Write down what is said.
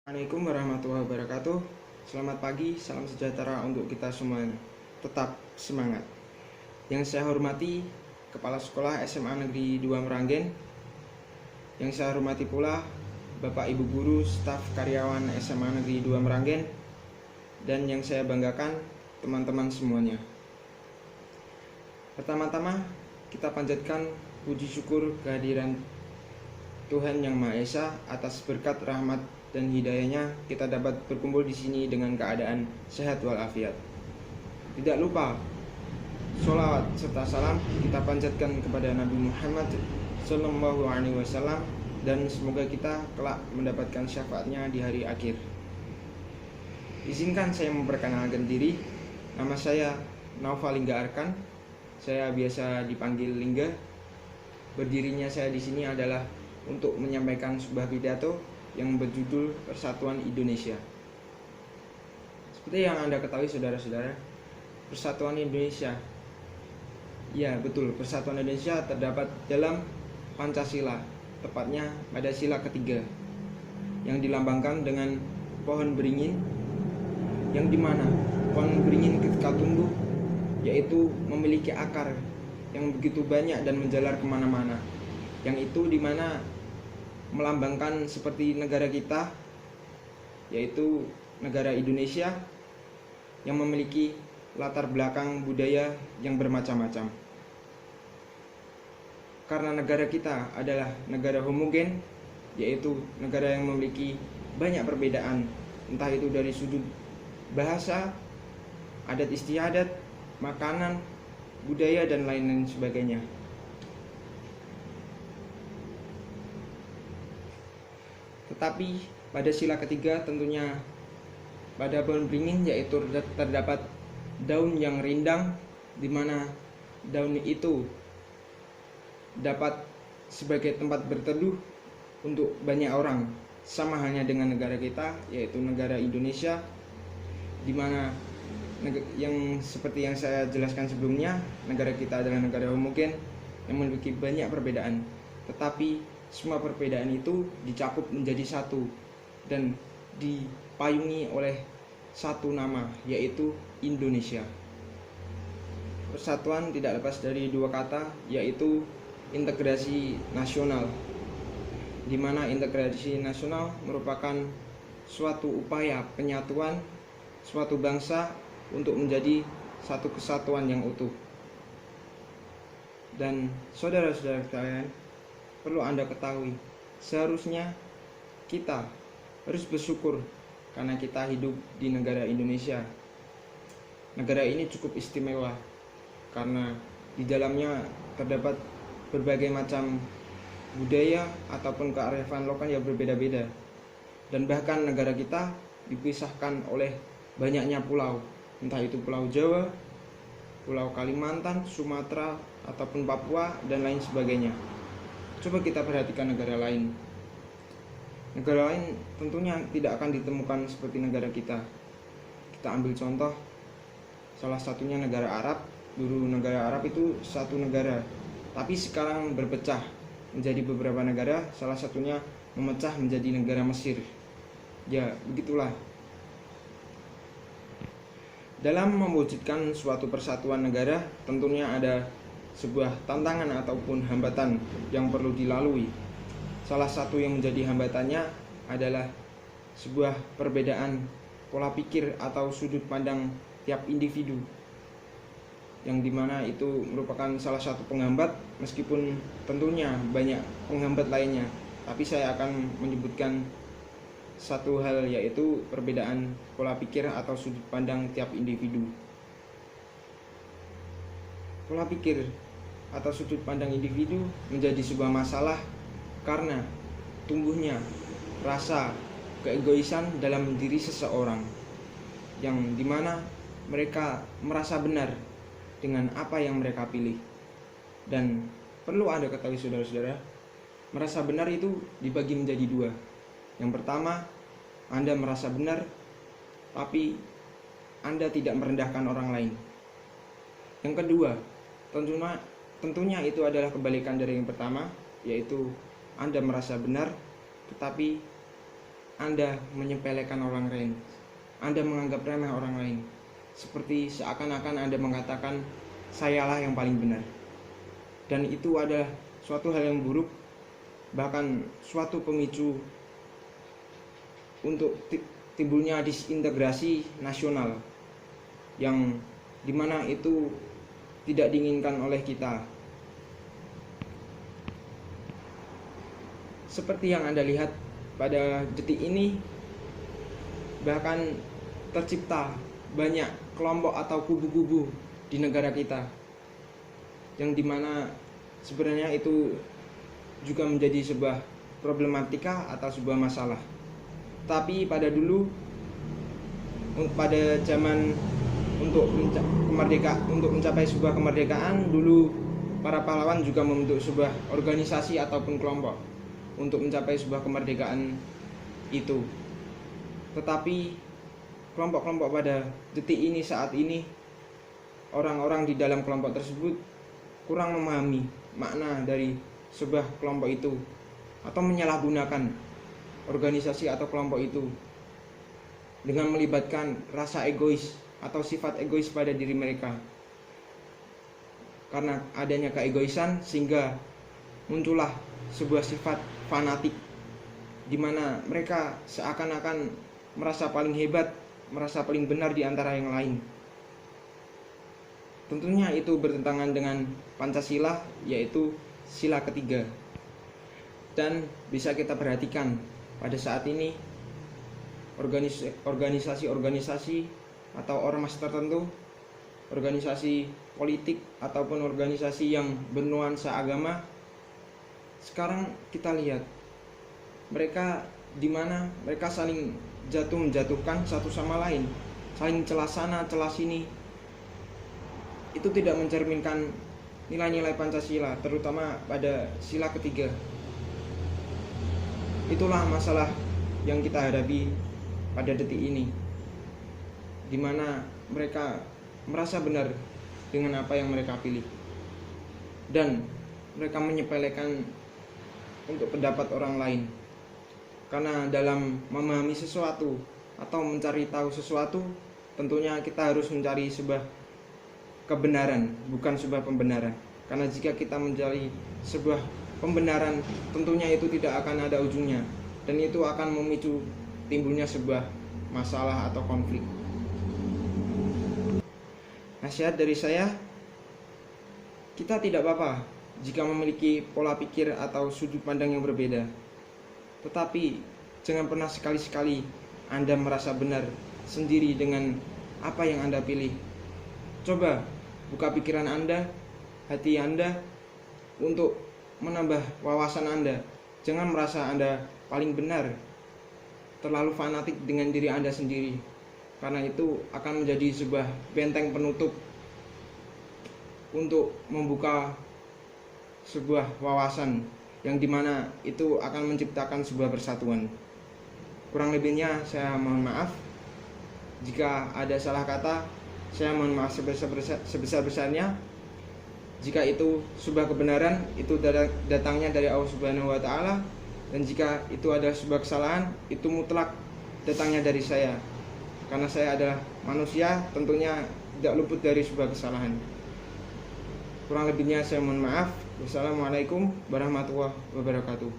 Assalamualaikum warahmatullahi wabarakatuh. Selamat pagi, salam sejahtera untuk kita semuanya. Tetap semangat. Yang saya hormati Kepala Sekolah SMA Negeri 2 Meranggen. Yang saya hormati pula Bapak Ibu Guru, staf karyawan SMA Negeri 2 Meranggen. Dan yang saya banggakan teman-teman semuanya. Pertama-tama kita panjatkan puji syukur kehadiran Tuhan Yang Maha Esa atas berkat rahmat dan hidayahnya kita dapat berkumpul di sini dengan keadaan sehat walafiat. Tidak lupa sholawat serta salam kita panjatkan kepada Nabi Muhammad Sallallahu Alaihi Wasallam dan semoga kita kelak mendapatkan syafaatnya di hari akhir. Izinkan saya memperkenalkan diri. Nama saya Naufal Lingga Arkan. Saya biasa dipanggil Lingga. Berdirinya saya di sini adalah untuk menyampaikan sebuah pidato yang berjudul Persatuan Indonesia. Seperti yang Anda ketahui saudara-saudara, Persatuan Indonesia, ya betul, Persatuan Indonesia terdapat dalam Pancasila, tepatnya pada sila ketiga, yang dilambangkan dengan pohon beringin, yang dimana pohon beringin ketika tumbuh, yaitu memiliki akar yang begitu banyak dan menjalar kemana-mana, yang itu dimana melambangkan seperti negara kita, yaitu negara Indonesia yang memiliki latar belakang budaya yang bermacam-macam. Karena negara kita adalah negara homogen, yaitu negara yang memiliki banyak perbedaan, entah itu dari sudut bahasa, adat istiadat, makanan, budaya, dan lain-lain sebagainya. Tetapi pada sila ketiga tentunya pada pohon beringin yaitu terdapat daun yang rindang, di mana daun itu dapat sebagai tempat berteduh untuk banyak orang, sama halnya dengan negara kita yaitu negara Indonesia, di mana yang seperti yang saya jelaskan sebelumnya, negara kita adalah negara homogen yang memiliki banyak perbedaan, tetapi semua perbedaan itu dicakup menjadi satu dan dipayungi oleh satu nama, yaitu Indonesia. Persatuan tidak lepas dari dua kata, yaitu integrasi nasional, di mana integrasi nasional merupakan suatu upaya penyatuan suatu bangsa untuk menjadi satu kesatuan yang utuh. Dan saudara-saudara kalian, perlu Anda ketahui, seharusnya kita harus bersyukur karena kita hidup di negara Indonesia. Negara ini cukup istimewa karena di dalamnya terdapat berbagai macam budaya ataupun kearifan lokal yang berbeda-beda. Dan bahkan negara kita dipisahkan oleh banyaknya pulau, entah itu Pulau Jawa, Pulau Kalimantan, Sumatera, ataupun Papua, dan lain sebagainya. Coba kita perhatikan negara lain. Negara lain tentunya tidak akan ditemukan seperti negara kita. Kita ambil contoh, salah satunya negara Arab. Dulu negara Arab itu satu negara, tapi sekarang berpecah menjadi beberapa negara, salah satunya memecah menjadi negara Mesir. Ya, begitulah. Dalam mewujudkan suatu persatuan negara, tentunya ada sebuah tantangan ataupun hambatan yang perlu dilalui. Salah satu yang menjadi hambatannya adalah sebuah perbedaan pola pikir atau sudut pandang tiap individu, yang dimana itu merupakan salah satu penghambat, meskipun tentunya banyak penghambat lainnya, tapi saya akan menyebutkan satu hal, yaitu perbedaan pola pikir atau sudut pandang tiap individu. Pola pikir atau sudut pandang individu menjadi sebuah masalah karena tumbuhnya rasa keegoisan dalam diri seseorang, yang dimana mereka merasa benar dengan apa yang mereka pilih. Dan perlu Anda ketahui saudara-saudara, merasa benar itu dibagi menjadi dua. Yang pertama, Anda merasa benar tapi Anda tidak merendahkan orang lain. Yang kedua, tentunya itu adalah kebalikan dari yang pertama, yaitu Anda merasa benar tetapi Anda menyepelekan orang lain, Anda menganggap remeh orang lain, seperti seakan-akan Anda mengatakan sayalah yang paling benar. Dan itu adalah suatu hal yang buruk, bahkan suatu pemicu untuk timbulnya disintegrasi nasional yang dimana itu tidak diinginkan oleh kita. Seperti yang Anda lihat pada detik ini, bahkan tercipta banyak kelompok atau kubu-kubu di negara kita, yang dimana sebenarnya itu juga menjadi sebuah problematika atau sebuah masalah. Tapi pada zaman untuk mencapai sebuah kemerdekaan, dulu para pahlawan juga membentuk sebuah organisasi ataupun kelompok untuk mencapai sebuah kemerdekaan itu. Tetapi kelompok-kelompok pada detik ini, saat ini, orang-orang di dalam kelompok tersebut kurang memahami makna dari sebuah kelompok itu, atau menyalahgunakan organisasi atau kelompok itu dengan melibatkan rasa egois atau sifat egois pada diri mereka. Karena adanya keegoisan sehingga muncullah sebuah sifat fanatik, di mana mereka seakan-akan merasa paling hebat, merasa paling benar di antara yang lain. Tentunya itu bertentangan dengan Pancasila, yaitu sila ketiga. Dan bisa kita perhatikan pada saat ini organisasi-organisasi atau ormas tertentu, organisasi politik ataupun organisasi yang bernuansa agama, sekarang kita lihat mereka di mana mereka saling menjatuhkan satu sama lain, saling celah sana celah sini. Itu tidak mencerminkan nilai-nilai Pancasila, terutama pada sila ketiga. Itulah masalah yang kita hadapi pada detik ini, di mana mereka merasa benar dengan apa yang mereka pilih, dan mereka menyepelekan untuk pendapat orang lain. Karena dalam memahami sesuatu atau mencari tahu sesuatu, tentunya kita harus mencari sebuah kebenaran, bukan sebuah pembenaran. Karena jika kita mencari sebuah pembenaran, tentunya itu tidak akan ada ujungnya, dan itu akan memicu timbulnya sebuah masalah atau konflik. Nasihat dari saya, kita tidak apa-apa jika memiliki pola pikir atau sudut pandang yang berbeda. Tetapi jangan pernah sekali-sekali Anda merasa benar sendiri dengan apa yang Anda pilih. Coba buka pikiran Anda, hati Anda, untuk menambah wawasan Anda. Jangan merasa Anda paling benar, terlalu fanatik dengan diri Anda sendiri, karena itu akan menjadi sebuah benteng penutup untuk membuka sebuah wawasan yang dimana itu akan menciptakan sebuah persatuan. Kurang lebihnya saya mohon maaf. Jika ada salah kata, saya mohon maaf sebesar-besarnya. Jika itu sebuah kebenaran, itu datangnya dari Allah Subhanahu wa Ta'ala, dan jika itu adalah sebuah kesalahan, itu mutlak datangnya dari saya, karena saya adalah manusia, tentunya tidak luput dari sebuah kesalahan. Kurang lebihnya saya mohon maaf. Wassalamualaikum warahmatullahi wabarakatuh.